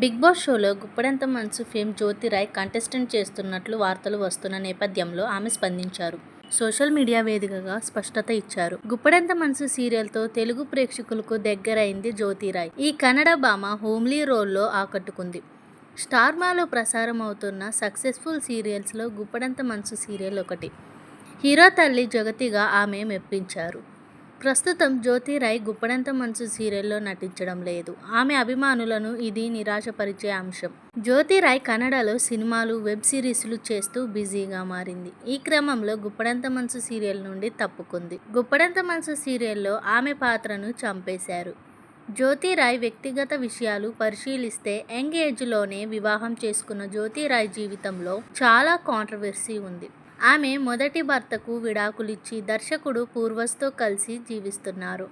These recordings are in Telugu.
బిగ్ బాస్ షోలో గుప్పడంత మనసు ఫేమ్ జ్యోతిరాయ్ కంటెస్టెంట్ చేస్తున్నట్లు వార్తలు వస్తున్న నేపథ్యంలో ఆమె స్పందించారు. సోషల్ మీడియా వేదికగా స్పష్టత ఇచ్చారు. గుప్పడంత మనసు సీరియల్తో తెలుగు ప్రేక్షకులకు దగ్గరైంది జ్యోతిరాయ్. ఈ కన్నడ భామ హోమ్లీ రోల్లో ఆకట్టుకుంది. స్టార్ మాలో ప్రసారం అవుతున్న సక్సెస్ఫుల్ సీరియల్స్లో గుప్పడంత మనసు సీరియల్ ఒకటి. హీరో తల్లి జగతిగా ఆమె మెప్పించారు. ప్రస్తుతం జ్యోతిరాయ్ గుప్పడంత మనసు సీరియల్లో నటించడం లేదు. ఆమె అభిమానులను ఇది నిరాశపరిచే అంశం. జ్యోతిరాయ్ కన్నడలో సినిమాలు, వెబ్ సిరీస్లు చేస్తూ బిజీగా మారింది. ఈ క్రమంలో గుప్పడంత మనసు సీరియల్ నుండి తప్పుకుంది. గుప్పడంత మనసు సీరియల్లో ఆమె పాత్రను చంపేశారు. జ్యోతిరాయ్ వ్యక్తిగత విషయాలు పరిశీలిస్తే యంగ్ ఏజ్లోనే వివాహం చేసుకున్న జ్యోతిరాయ్ జీవితంలో చాలా కాంట్రవర్సీ ఉంది. ఆమె మొదటి భర్తకు విడాకులిచ్చి దర్శకుడు పూర్వస్తో కలిసి జీవిస్తున్నారు.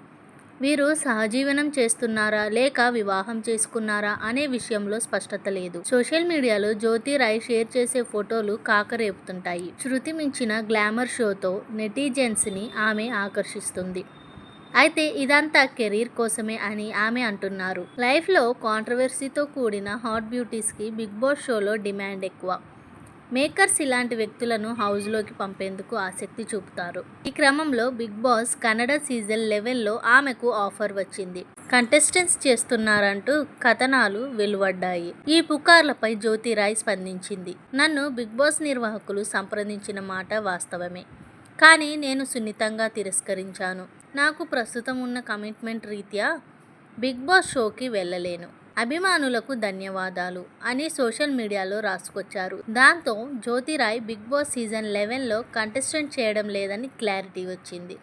వీరు సహజీవనం చేస్తున్నారా లేక వివాహం చేసుకున్నారా అనే విషయంలో స్పష్టత లేదు. సోషల్ మీడియాలో జ్యోతిరాయ్ షేర్ చేసే ఫోటోలు కాకరేపుతుంటాయి. శృతి మించిన గ్లామర్ షోతో నెటిజన్స్ని ఆమె ఆకర్షిస్తుంది. అయితే ఇదంతా కెరీర్ కోసమే అని ఆమె అంటున్నారు. లైఫ్లో కాంట్రవర్సీతో కూడిన హాట్ బ్యూటీస్కి బిగ్ బాస్ షోలో డిమాండ్ ఎక్కువ. మేకర్స్ ఇలాంటి వ్యక్తులను హౌస్లోకి పంపేందుకు ఆసక్తి చూపుతారు. ఈ క్రమంలో బిగ్ బాస్ కన్నడ సీజన్ 11లో ఆమెకు ఆఫర్ వచ్చింది. కంటెస్టెంట్స్ చేస్తున్నారంటూ కథనాలు వెలువడ్డాయి. ఈ పుకార్లపై జ్యోతిరాయ్ స్పందించింది. నన్ను బిగ్ బాస్ నిర్వాహకులు సంప్రదించిన మాట వాస్తవమే. కానీ నేను సున్నితంగా తిరస్కరించాను. నాకు ప్రస్తుతం ఉన్న కమిట్మెంట్ రీత్యా బిగ్ బాస్ షోకి వెళ్ళలేను. అభిమానులకు ధన్యవాదాలు అని సోషల్ మీడియాలో రాసుకొచ్చారు. దాంతో జ్యోతిరాయ్ బిగ్ బాస్ సీజన్ 11లో కంటెస్టెంట్ చేయడం లేదని క్లారిటీ వచ్చింది.